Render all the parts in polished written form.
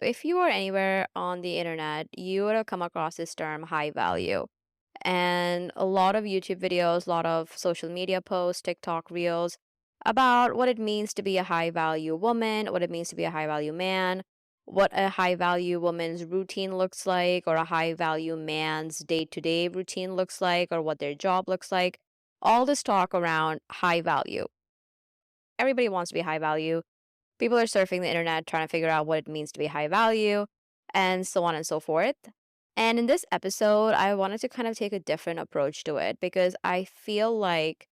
If you are anywhere on the internet, you would have come across this term high value. And a lot of YouTube videos, a lot of social media posts, TikTok reels about what it means to be a high value woman, what it means to be a high value man, what a high value woman's routine looks like, or a high value man's day to day routine looks like, or what their job looks like. All this talk around high value. Everybody wants to be high value. People are surfing the internet trying to figure out what it means to be high value, and so on and so forth. And in this episode, I wanted to kind of take a different approach to it because I feel like,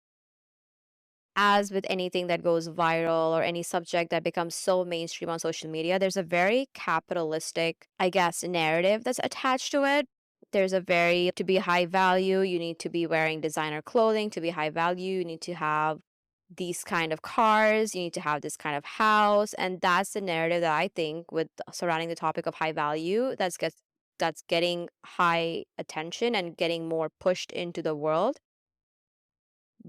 as with anything that goes viral or any subject that becomes so mainstream on social media, there's a very capitalistic, I guess, narrative that's attached to it. There's a very, to be high value, you need to be wearing designer clothing. To be high value, you need to have these kind of cars, you need to have this kind of house. And that's the narrative that I think with surrounding the topic of high value that's getting high attention and getting more pushed into the world.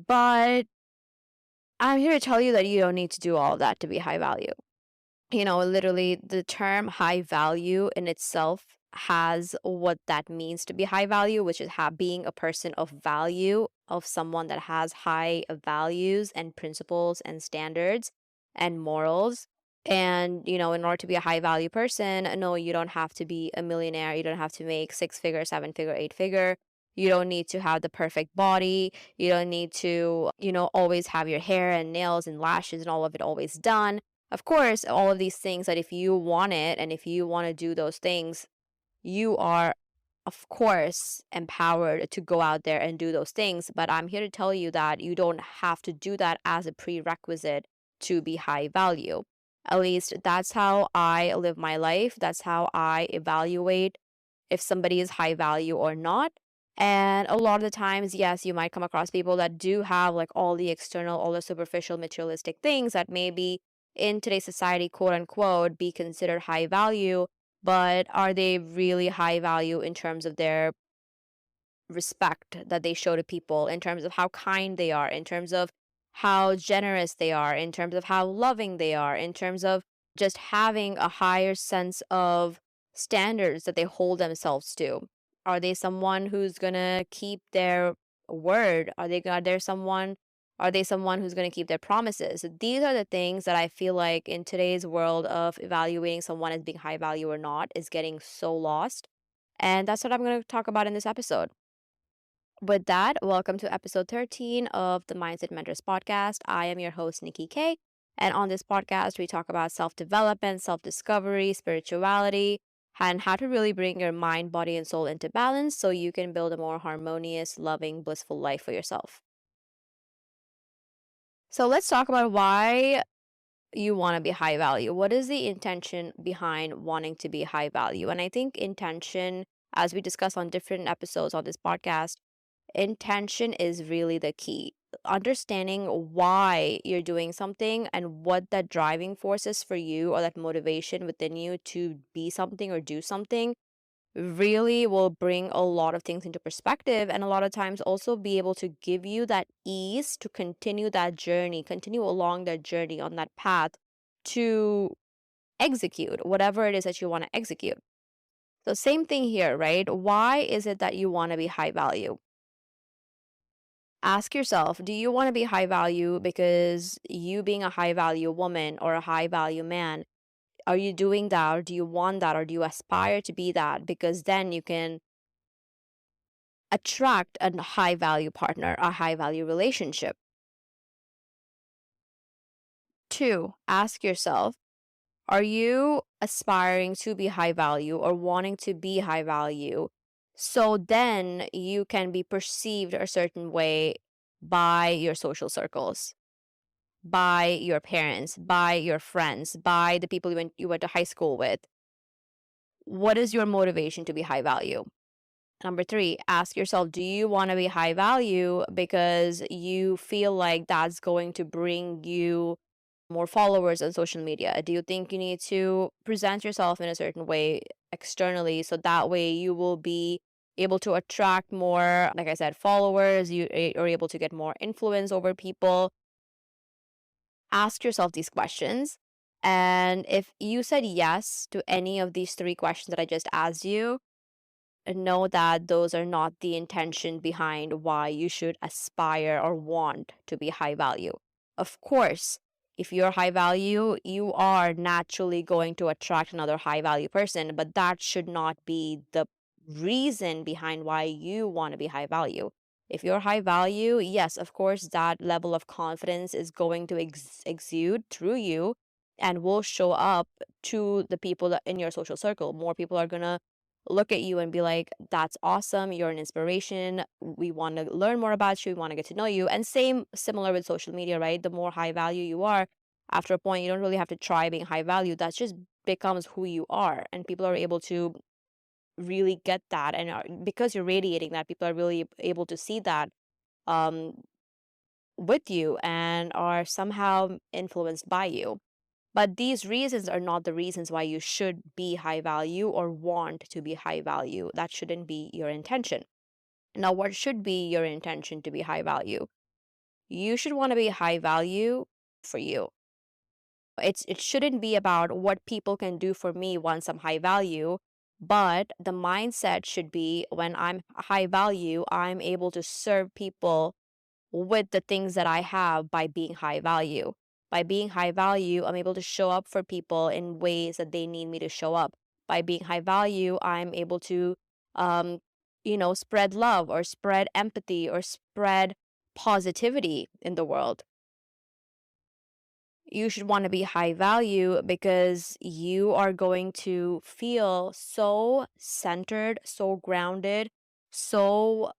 But I'm here to tell you that you don't need to do all of that to be high value. Literally, the term high value in itself has what that means to be high value, which is being a person of value, of someone that has high values and principles and standards and morals. And, in order to be a high value person, no, you don't have to be a millionaire. You don't have to make six figure, seven figure, eight figure. You don't need to have the perfect body. You don't need to, always have your hair and nails and lashes and all of it always done. Of course, all of these things that if you want it and if you want to do those things, you are, of course, empowered to go out there and do those things. But I'm here to tell you that you don't have to do that as a prerequisite to be high value. At least that's how I live my life. That's how I evaluate if somebody is high value or not. And a lot of the times, yes, you might come across people that do have like all the external, all the superficial, materialistic things that maybe in today's society, quote unquote, be considered high value, but are they really high value in terms of their respect that they show to people, in terms of how kind they are, in terms of how generous they are, in terms of how loving they are, in terms of just having a higher sense of standards that they hold themselves to? Are they someone who's gonna keep their word? Are they someone who's gonna keep their promises? These are the things that I feel like in today's world of evaluating someone as being high value or not is getting so lost. And that's what I'm gonna talk about in this episode. With that, welcome to episode 13 of the Mindset Mentors podcast. I am your host, Nikki K. And on this podcast, we talk about self development, self discovery, spirituality, and how to really bring your mind, body, and soul into balance so you can build a more harmonious, loving, blissful life for yourself. So let's talk about why you want to be high value. What is the intention behind wanting to be high value? And I think intention, as we discuss on different episodes on this podcast, intention is really the key. Understanding why you're doing something and what that driving force is for you, or that motivation within you to be something or do something, really will bring a lot of things into perspective, and a lot of times also be able to give you that ease to continue that journey, continue along that journey on that path to execute whatever it is that you want to execute. So, same thing here, right? Why is it that you want to be high value? Ask yourself, do you want to be high value because you being a high value woman or a high value man, are you doing that, or do you want that, or do you aspire to be that? Because then you can attract a high value partner, a high value relationship. Two, ask yourself, are you aspiring to be high value or wanting to be high value so then you can be perceived a certain way by your social circles, by your parents, by your friends, by the people you went to high school with? What is your motivation to be high value? Number three, ask yourself, do you want to be high value because you feel like that's going to bring you more followers on social media? Do you think you need to present yourself in a certain way externally so that way you will be able to attract more, like I said, followers? You are able to get more influence over people. Ask yourself these questions. And if you said yes to any of these three questions that I just asked you, know that those are not the intention behind why you should aspire or want to be high value. Of course, if you're high value, you are naturally going to attract another high value person, but that should not be the reason behind why you want to be high value. If you're high value, yes, of course, that level of confidence is going to exude through you and will show up to the people that in your social circle. More people are going to look at you and be like, that's awesome. You're an inspiration. We want to learn more about you. We want to get to know you. And same, similar with social media, right? The more high value you are, after a point, you don't really have to try being high value. That just becomes who you are. And people are able to really get that. And because you're radiating that, people are really able to see that um, with you and are somehow influenced by you. But these reasons are not the reasons why you should be high value or want to be high value. That shouldn't be your intention. Now, what should be your intention to be high value? You should want to be high value for you. It shouldn't be about what people can do for me once I'm high value, but the mindset should be when I'm high value, I'm able to serve people with the things that I have by being high value. By being high value, I'm able to show up for people in ways that they need me to show up. By being high value, I'm able to, um, spread love or spread empathy or spread positivity in the world. You should want to be high value because you are going to feel so centered, so grounded, so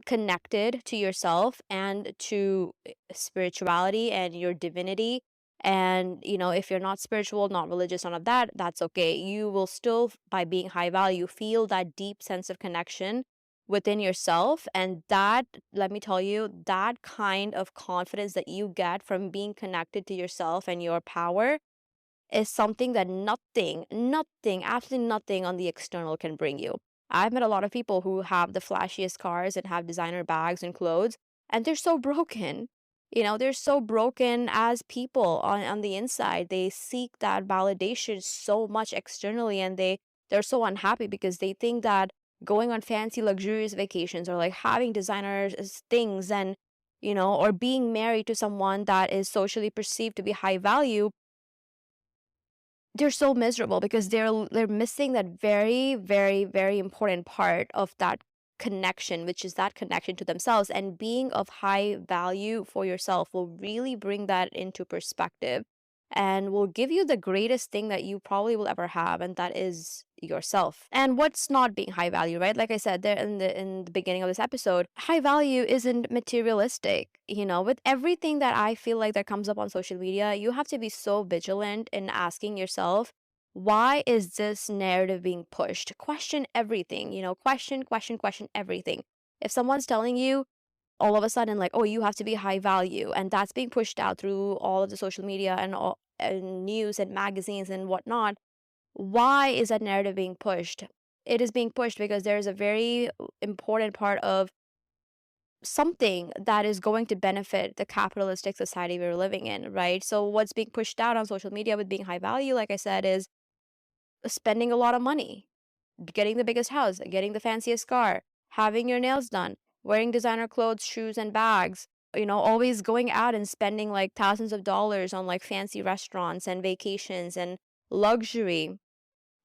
connected to yourself and to spirituality and your divinity. And, if you're not spiritual, not religious, none of that, that's okay. You will still, by being high value, feel that deep sense of connection within yourself. And that, let me tell you, that kind of confidence that you get from being connected to yourself and your power is something that nothing, absolutely nothing on the external can bring you. I've met a lot of people who have the flashiest cars and have designer bags and clothes, and they're so broken. They're so broken as people on the inside. They seek that validation so much externally, and they're so unhappy because they think that going on fancy luxurious vacations or like having designer things and or being married to someone that is socially perceived to be high value, they're so miserable because they're missing that very, very, very important part of that connection, which is that connection to themselves. And being of high value for yourself will really bring that into perspective and will give you the greatest thing that you probably will ever have, and that is yourself. And what's not being high value, right? Like I said there in the beginning of this episode, high value isn't materialistic. With everything that I feel like that comes up on social media, you have to be so vigilant in asking yourself, why is this narrative being pushed? Question everything, question everything. If someone's telling you all of a sudden like, oh, you have to be high value, and that's being pushed out through all of the social media and all and news and magazines and whatnot, why is that narrative being pushed? It is being pushed because there is a very important part of something that is going to benefit the capitalistic society we're living in, right? So what's being pushed out on social media with being high value, like I said, is spending a lot of money, getting the biggest house, getting the fanciest car, having your nails done, wearing designer clothes, shoes, and bags, always going out and spending like thousands of dollars on like fancy restaurants and vacations and luxury.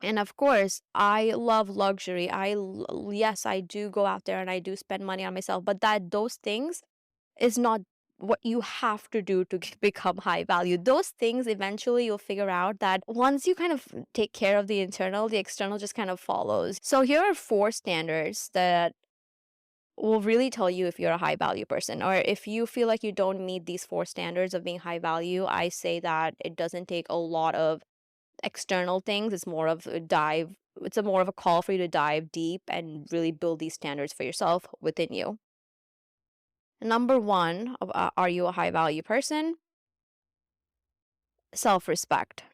And of course, I love luxury. Yes, I do go out there and I do spend money on myself, but those things is not what you have to do to become high value. Those things eventually you'll figure out that once you kind of take care of the internal, the external just kind of follows. So here are four standards that will really tell you if you're a high value person, or if you feel like you don't meet these four standards of being high value. I say that it doesn't take a lot of external things. It's more of a dive. It's a more of a call for you to dive deep and really build these standards for yourself within you. Number one, are you a high value person? Self respect.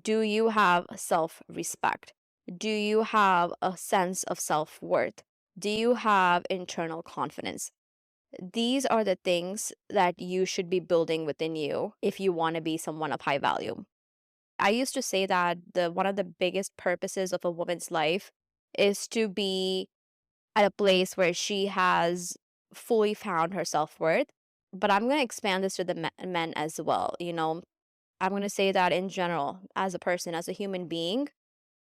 Do you have self respect? Do you have a sense of self worth? Do you have internal confidence? These are the things that you should be building within you if you want to be someone of high value. I used to say that the one of the biggest purposes of a woman's life is to be at a place where she has fully found her self-worth. But I'm going to expand this to the men as well. I'm going to say that in general, as a person, as a human being,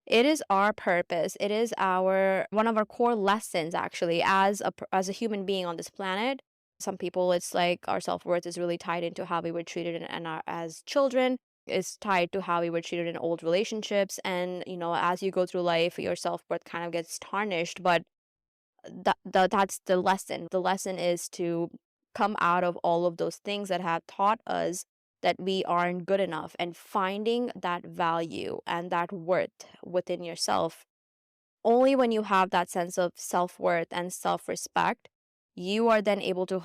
it is our purpose. It is our one of our core lessons actually as a human being on this planet. Some people it's like our self-worth is really tied into how we were treated as children, is tied to how we were treated in old relationships, and as you go through life your self-worth kind of gets tarnished. But that's the lesson. The lesson is to come out of all of those things that have taught us that we aren't good enough, and finding that value and that worth within yourself. Only when you have that sense of self-worth and self-respect, you are then able to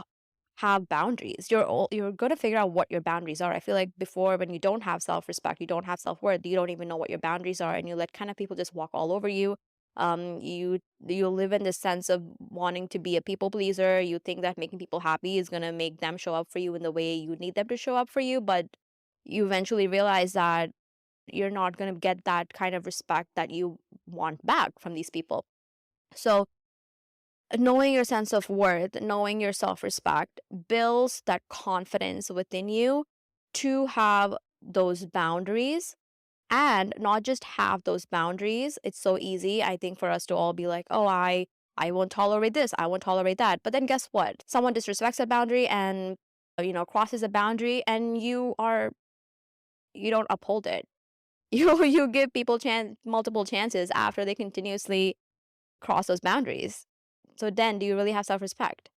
have boundaries. You're going to figure out what your boundaries are. I feel like before, when you don't have self-respect, you don't have self-worth, you don't even know what your boundaries are, and you let kind of people just walk all over you. You live in this sense of wanting to be a people pleaser. You think that making people happy is going to make them show up for you in the way you need them to show up for you, but you eventually realize that you're not going to get that kind of respect that you want back from these people. So knowing your sense of worth, knowing your self respect builds that confidence within you to have those boundaries, and not just have those boundaries. It's so easy, I think, for us to all be like, oh, I won't tolerate this, I won't tolerate that. But then guess what? Someone disrespects a boundary and crosses a boundary, and you don't uphold it. You give people multiple chances after they continuously cross those boundaries. So then, do you really have self-respect?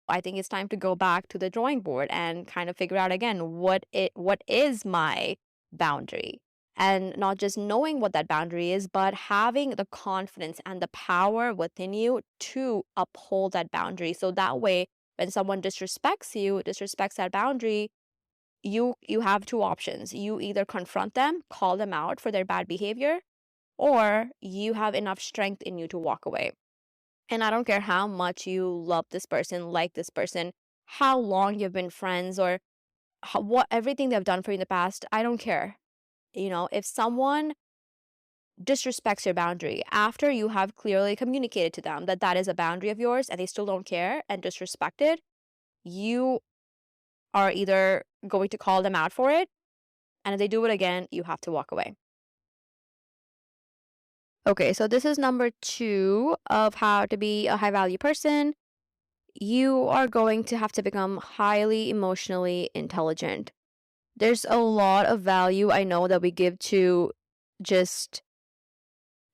I think it's time to go back to the drawing board and kind of figure out again what is my boundary, and not just knowing what that boundary is, but having the confidence and the power within you to uphold that boundary. So that way, when someone disrespects that boundary, you have two options. You either confront them, call them out for their bad behavior, or you have enough strength in you to walk away. And I don't care how much you love this person, like this person, how long you've been friends, or what everything they've done for you in the past. I don't care. If someone disrespects your boundary after you have clearly communicated to them that that is a boundary of yours, and they still don't care and disrespect it, you are either going to call them out for it, and if they do it again, you have to walk away. Okay, so this is number two of how to be a high value person. You are going to have to become highly emotionally intelligent. There's a lot of value I know that we give to just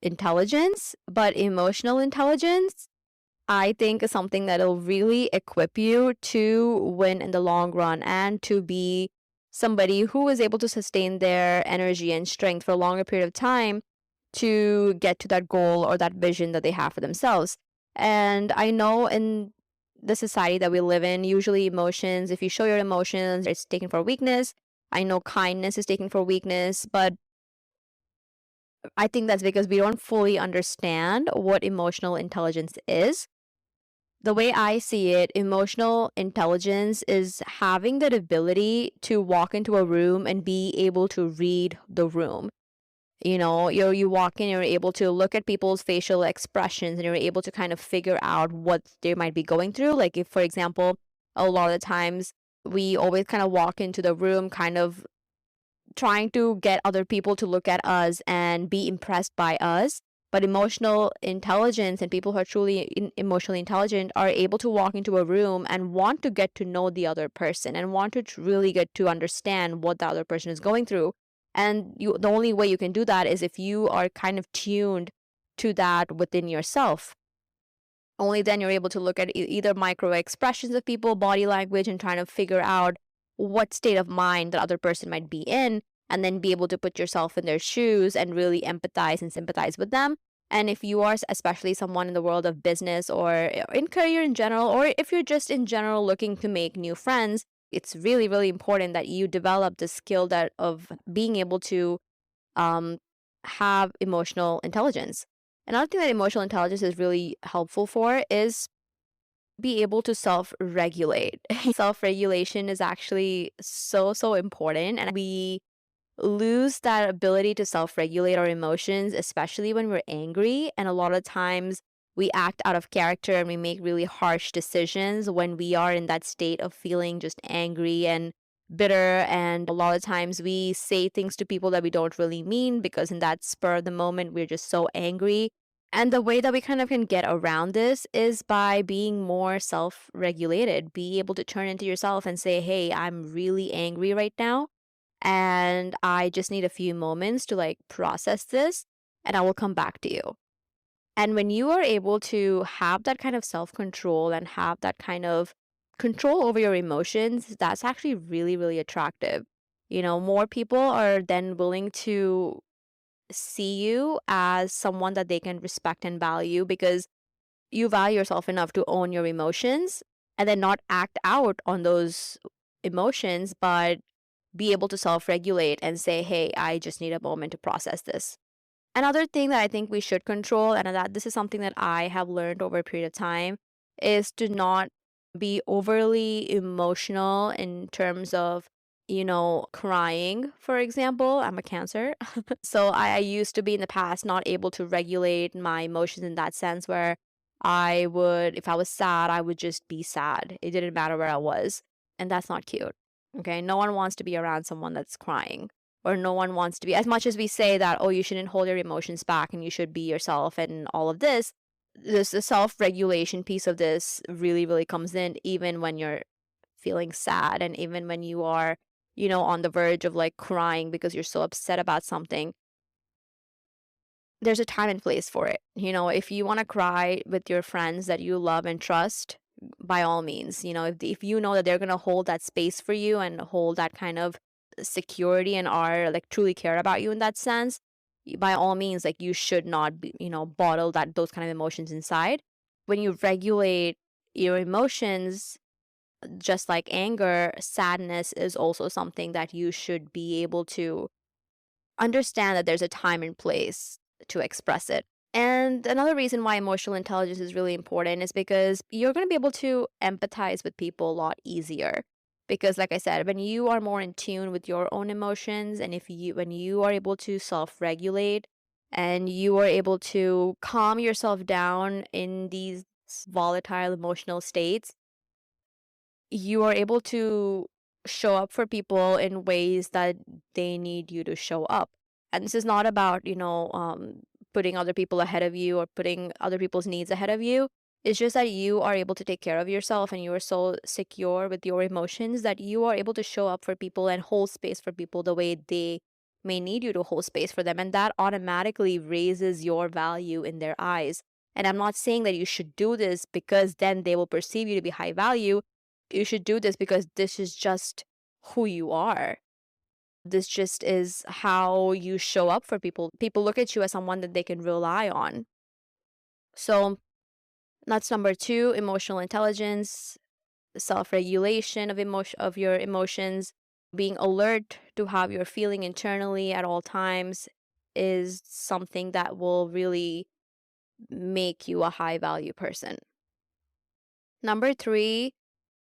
intelligence, but emotional intelligence, I think, is something that'll really equip you to win in the long run and to be somebody who is able to sustain their energy and strength for a longer period of time to get to that goal or that vision that they have for themselves. And I know in the society that we live in, usually emotions, if you show your emotions, it's taken for weakness. I know kindness is taken for weakness, but I think that's because we don't fully understand what emotional intelligence is. The way I see it, emotional intelligence is having that ability to walk into a room and be able to read the room. You walk in, you're able to look at people's facial expressions, and you're able to kind of figure out what they might be going through. Like, if, for example, a lot of the times we always kind of walk into the room kind of trying to get other people to look at us and be impressed by us. But emotional intelligence and people who are truly emotionally intelligent are able to walk into a room and want to get to know the other person and want to really get to understand what the other person is going through. And the only way you can do that is if you are kind of tuned to that within yourself. Only then you're able to look at either micro expressions of people, body language, and trying to figure out what state of mind the other person might be in, and then be able to put yourself in their shoes and really empathize and sympathize with them. And if you are especially someone in the world of business or in career in general, or if you're just in general looking to make new friends, it's really, really important that you develop the skill that of being able to um, have emotional intelligence. Another thing that emotional intelligence is really helpful for is be able to self regulate. Self regulation is actually so, so important. And we lose that ability to self-regulate our emotions, especially when we're angry. And a lot of times we act out of character and we make really harsh decisions when we are in that state of feeling just angry and bitter. And a lot of times we say things to people that we don't really mean because in that spur of the moment, we're just so angry. And the way that we kind of can get around this is by being more self regulated, be able to turn into yourself and say, hey, I'm really angry right now and I just need a few moments to like process this and I will come back to you. And when you are able to have that kind of self control and have that kind of control over your emotions, that's actually really, really attractive. More people are then willing to see you as someone that they can respect and value because you value yourself enough to own your emotions and then not act out on those emotions, but be able to self regulate and say, hey, I just need a moment to process this. Another thing that I think we should control, and that this is something that I have learned over a period of time, is to not be overly emotional in terms of, crying, for example. I'm a Cancer. So I used to be in the past not able to regulate my emotions in that sense where I would, if I was sad, I would just be sad. It didn't matter where I was. And that's not cute. Okay. No one wants to be around someone that's crying or no one wants to be, as much as we say that, oh, you shouldn't hold your emotions back and you should be yourself and all of this, the self-regulation piece of this really, really comes in even when you're feeling sad and even when you are, on the verge of like crying because you're so upset about something. There's a time and place for it. If you want to cry with your friends that you love and trust, by all means, if you know that they're going to hold that space for you and hold that kind of security and are like truly care about you in that sense, by all means, like you should not be, bottle those kind of emotions inside. When you regulate your emotions, just like anger, sadness is also something that you should be able to understand that there's a time and place to express it. And another reason why emotional intelligence is really important is because you're going to be able to empathize with people a lot easier. Because like I said, when you are more in tune with your own emotions and when you are able to self-regulate and you are able to calm yourself down in these volatile emotional states, you are able to show up for people in ways that they need you to show up. And this is not about, putting other people ahead of you or putting other people's needs ahead of you. It's just that you are able to take care of yourself and you are so secure with your emotions that you are able to show up for people and hold space for people the way they may need you to hold space for them. And that automatically raises your value in their eyes. And I'm not saying that you should do this because then they will perceive you to be high value. You should do this because this is just who you are. This just is how you show up for people. People look at you as someone that they can rely on. So that's number two, emotional intelligence, self-regulation of your emotions, being alert to how you're feeling internally at all times is something that will really make you a high value person. Number three,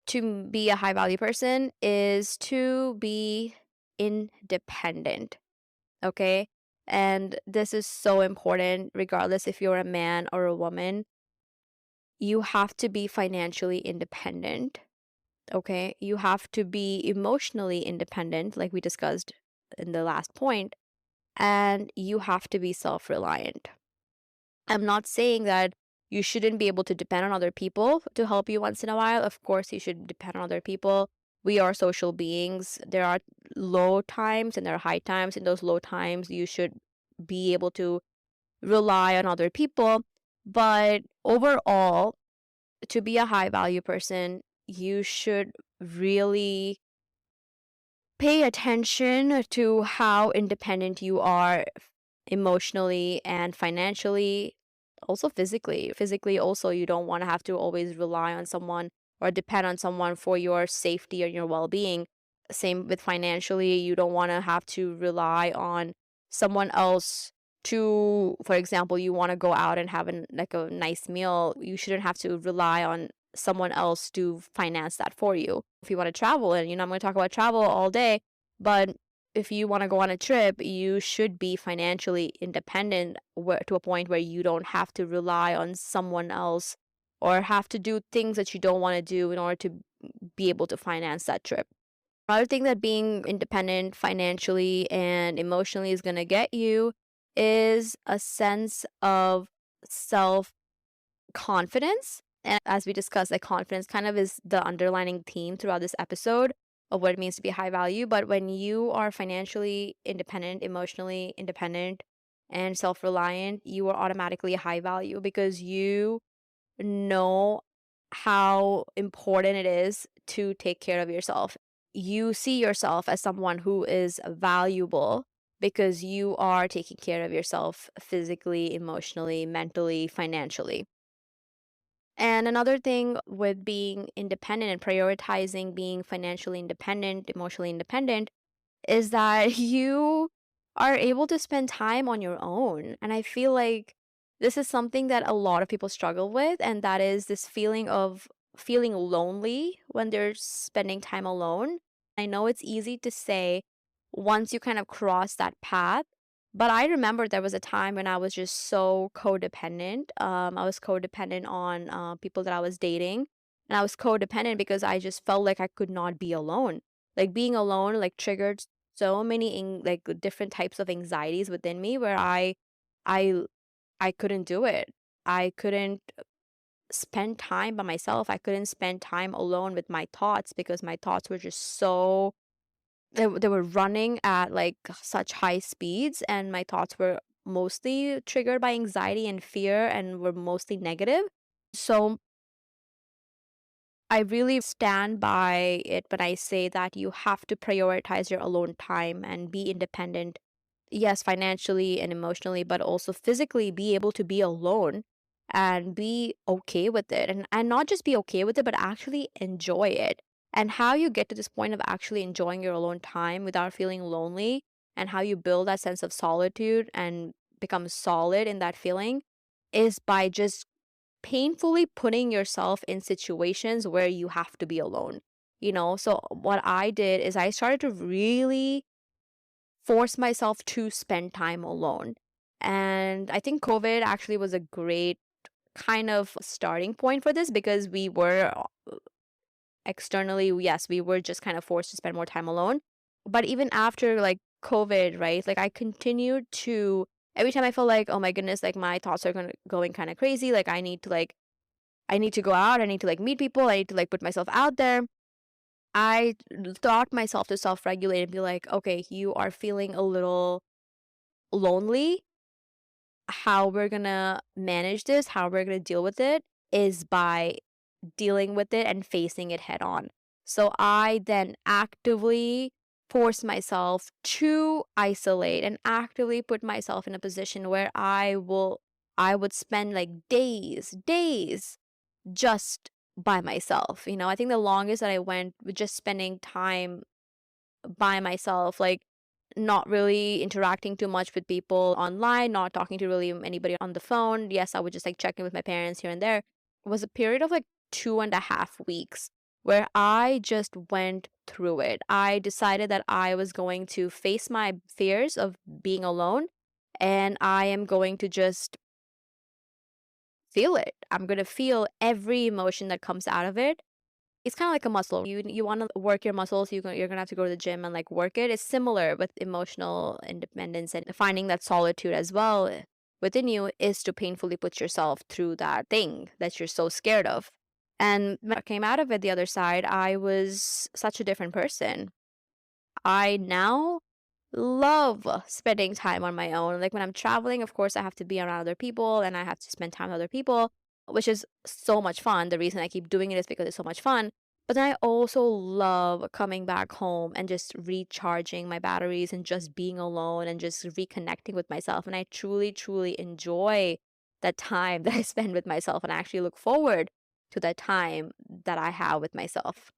to be a high value person is to be independent. Okay. And this is so important, regardless if you're a man or a woman. You have to be financially independent. Okay. You have to be emotionally independent, like we discussed in the last point, and you have to be self reliant. I'm not saying that you shouldn't be able to depend on other people to help you once in a while. Of course, you should depend on other people. We are social beings. There are low times and there are high times. In those low times, you should be able to rely on other people. But overall, to be a high value person, you should really pay attention to how independent you are emotionally and financially, also physically. Physically, also, you don't want to have to always rely on someone or depend on someone for your safety or your well being. Same with financially, you don't want to have to rely on someone else to, for example, you want to go out and have like a nice meal. You shouldn't have to rely on someone else to finance that for you. If you want to travel, and I'm going to talk about travel all day, but if you want to go on a trip, you should be financially independent to a point where you don't have to rely on someone else or have to do things that you don't want to do in order to be able to finance that trip. Another thing that being independent financially and emotionally is going to get you is a sense of self confidence. And as we discussed, like confidence kind of is the underlining theme throughout this episode of what it means to be high value. But when you are financially independent, emotionally independent, and self reliant, you are automatically a high value because you know how important it is to take care of yourself. You see yourself as someone who is valuable because you are taking care of yourself physically, emotionally, mentally, financially. And another thing with being independent and prioritizing being financially independent, emotionally independent, is that you are able to spend time on your own. And I feel like this is something that a lot of people struggle with, and that is this feeling of feeling lonely when they're spending time alone. I know it's easy to say once you kind of cross that path, but I remember there was a time when I was just so codependent. I was codependent on people that I was dating, and I was codependent because I just felt like I could not be alone. Like being alone, like triggered so many like different types of anxieties within me where I I couldn't do it. I couldn't spend time by myself. I couldn't spend time alone with my thoughts because my thoughts were just so they were running at like such high speeds, and my thoughts were mostly triggered by anxiety and fear and were mostly negative. So I really stand by it when I say that you have to prioritize your alone time and be independent. Yes, financially and emotionally, but also physically be able to be alone and be okay with it. And not just be okay with it, but actually enjoy it. And how you get to this point of actually enjoying your alone time without feeling lonely, and how you build that sense of solitude and become solid in that feeling is by just painfully putting yourself in situations where you have to be alone. So what I did is I started to really force myself to spend time alone. And I think COVID actually was a great kind of starting point for this because we were externally, yes, we were just kind of forced to spend more time alone. But even after like COVID, right? Like I continued to every time I felt like, oh my goodness, like my thoughts are going kind of crazy. Like I need to go out, I need to like meet people, I need to like put myself out there. I taught myself to self regulate and be like, okay, you are feeling a little lonely. How we're gonna manage this, how we're gonna deal with it is by dealing with it and facing it head on. So I then actively force myself to isolate and actively put myself in a position where I would spend like days just by myself. I think the longest that I went with just spending time by myself, like not really interacting too much with people online, not talking to really anybody on the phone. Yes, I would just like check in with my parents here and there. It was a period of like 2.5 weeks where I just went through it. I decided that I was going to face my fears of being alone, and I am going to just feel it. I'm going to feel every emotion that comes out of it. It's kinda like a muscle. You wanna work your muscles, you're gonna have to go to the gym and, like, work it. It's similar with emotional independence and finding that solitude as well within you is to painfully put yourself through that thing that you're so scared of. And when I came out of it the other side, I was such a different person. I now love spending time on my own. Like when I'm traveling, of course, I have to be around other people and I have to spend time with other people, which is so much fun. The reason I keep doing it is because it's so much fun. But then I also love coming back home and just recharging my batteries and just being alone and just reconnecting with myself. And I truly, truly enjoy that time that I spend with myself. And I actually look forward to that time that I have with myself.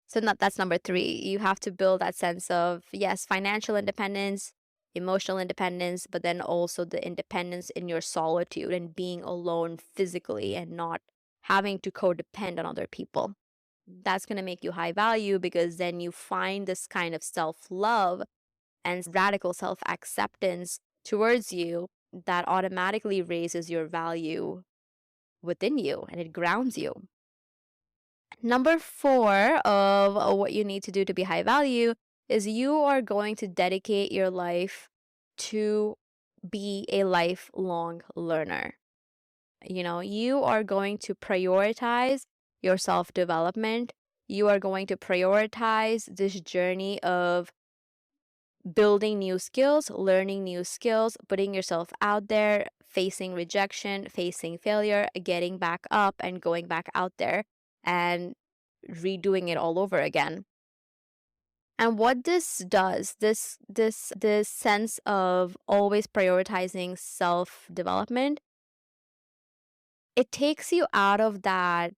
So that's number three. You have to build that sense of, yes, financial independence, emotional independence, but then also the independence in your solitude and being alone physically and not having to codepend on other people. That's going to make you high value because then you find this kind of self love and radical self acceptance towards you that automatically raises your value within you and it grounds you. Number four of what you need to do to be high value is you are going to dedicate your life to be a lifelong learner. You are going to prioritize your self development. You are going to prioritize this journey of building new skills, learning new skills, putting yourself out there, facing rejection, facing failure, getting back up and going back out there and redoing it all over again. And what this does, this sense of always prioritizing self-development, it takes you out of that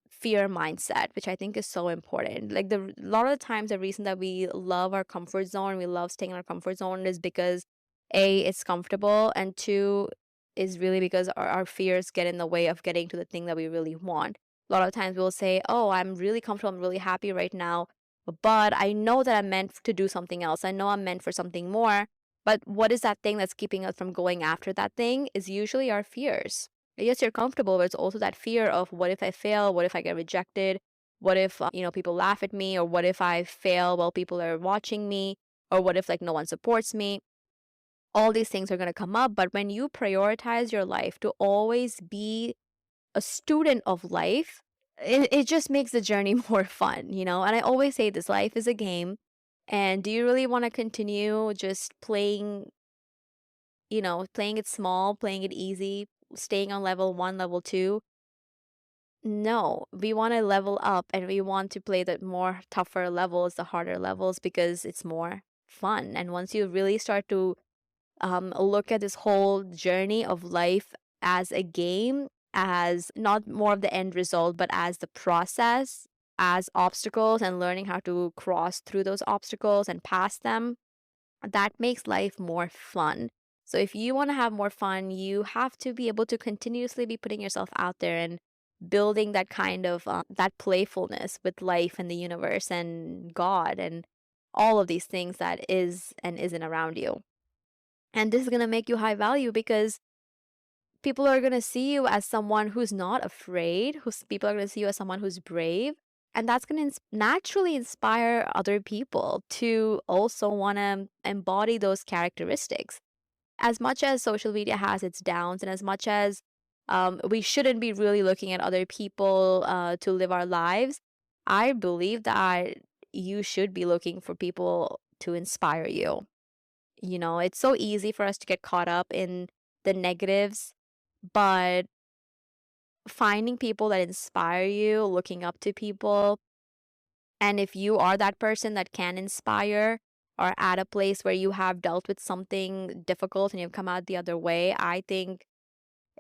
fear mindset, which I think is so important. Like a lot of the times, the reason that we love our comfort zone, we love staying in our comfort zone, is because A, it's comfortable, and two, is really because our fears get in the way of getting to the thing that we really want. A lot of times we'll say, "Oh, I'm really comfortable, I'm really happy right now, but I know that I'm meant to do something else. I know I'm meant for something more." But what is that thing that's keeping us from going after that thing is usually our fears. Yes, you're comfortable, but it's also that fear of what if I fail? What if I get rejected? What if, people laugh at me? Or what if I fail while people are watching me? Or what if, like, no one supports me? All these things are going to come up. But when you prioritize your life to always be a student of life, it just makes the journey more fun. And I always say this, life is a game. And do you really want to continue just playing it small, playing it easy, staying on level one, level two? No, we want to level up and we want to play the more tougher levels, the harder levels, because it's more fun. And once you really start to look at this whole journey of life as a game, as not more of the end result, but as the process, as obstacles and learning how to cross through those obstacles and pass them, that makes life more fun. So if you want to have more fun, you have to be able to continuously be putting yourself out there and building that kind of that playfulness with life and the universe and God and all of these things that is and isn't around you. And this is going to make you high value because people are going to see you as someone who's not afraid, who's people are going to see you as someone who's brave, and that's going to naturally inspire other people to also want to embody those characteristics. As much as social media has its downs and as much as we shouldn't be really looking at other people to live our lives, I believe that you should be looking for people to inspire you. It's so easy for us to get caught up in the negatives, but finding people that inspire you, looking up to people, and if you are that person that can inspire or at a place where you have dealt with something difficult and you've come out the other way, I think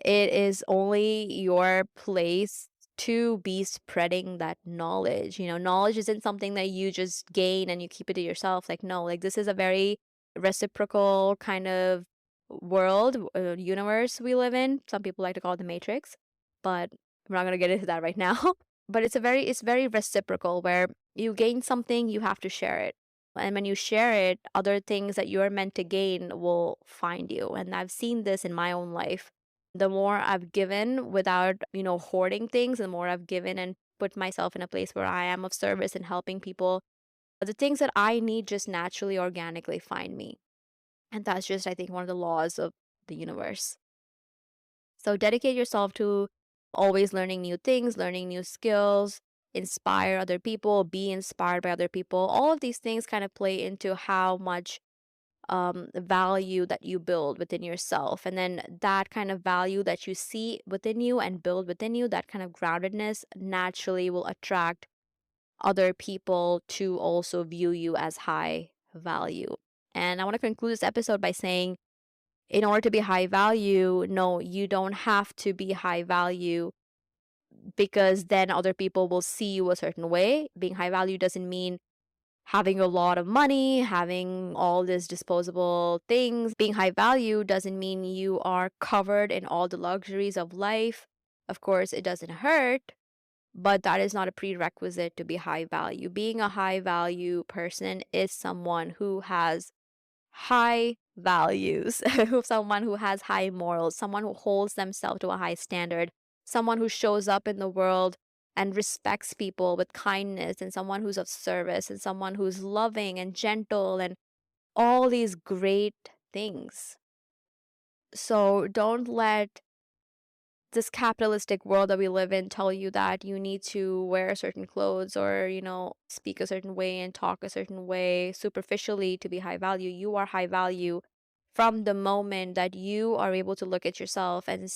it is only your place to be spreading that knowledge. Knowledge isn't something that you just gain and you keep it to yourself. Like, no, like this is a very reciprocal kind of world, universe we live in. Some people like to call it the Matrix, but we're not going to get into that right now. But it's very reciprocal where you gain something, you have to share it. And when you share it, other things that you're meant to gain will find you. And I've seen this in my own life. The more I've given without, hoarding things, the more I've given and put myself in a place where I am of service and helping people, the things that I need just naturally, organically find me. And that's just, I think, one of the laws of the universe. So dedicate yourself to always learning new things, learning new skills, inspire other people, be inspired by other people. All of these things kind of play into how much value that you build within yourself. And then that kind of value that you see within you and build within you, that kind of groundedness naturally will attract other people to also view you as high value. And I want to conclude this episode by saying, in order to be high value, no, you don't have to be high value because then other people will see you a certain way. Being high value doesn't mean having a lot of money, having all these disposable things. Being high value doesn't mean you are covered in all the luxuries of life. Of course, it doesn't hurt, but that is not a prerequisite to be high value. Being a high value person is someone who has high values, someone who has high morals, someone who holds themselves to a high standard, someone who shows up in the world and respects people with kindness, and someone who's of service, and someone who's loving and gentle, and all these great things. So don't let this capitalistic world that we live in tell you that you need to wear certain clothes or, speak a certain way and talk a certain way superficially to be high value. You are high value from the moment that you are able to look at yourself and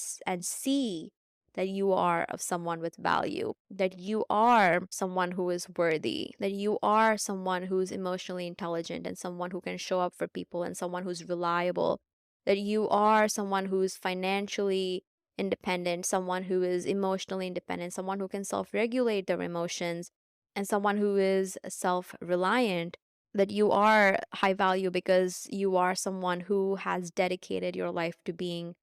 see that you are of someone with value, that you are someone who is worthy, that you are someone who's emotionally intelligent and someone who can show up for people and someone who's reliable, that you are someone who's financially independent, someone who is emotionally independent, someone who can self regulate their emotions, and someone who is self reliant. That you are high value because you are someone who has dedicated your life to being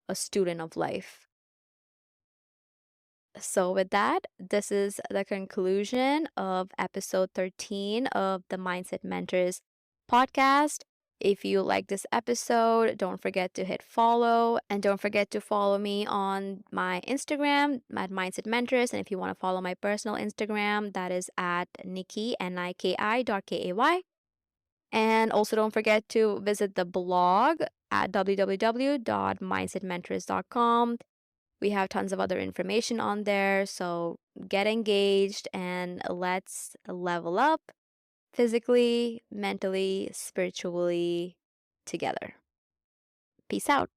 a student of life. So, with that, this is the conclusion of episode 13 of the Mindset Mentors podcast. If you like this episode, don't forget to hit follow and don't forget to follow me on my Instagram at Mindset Mentors. And if you want to follow my personal Instagram, that is at Nikki, Niki.Kay. And also don't forget to visit the blog at www.mindsetmentors.com. We have tons of other information on there. So get engaged and let's level up physically, mentally, spiritually together. Peace out.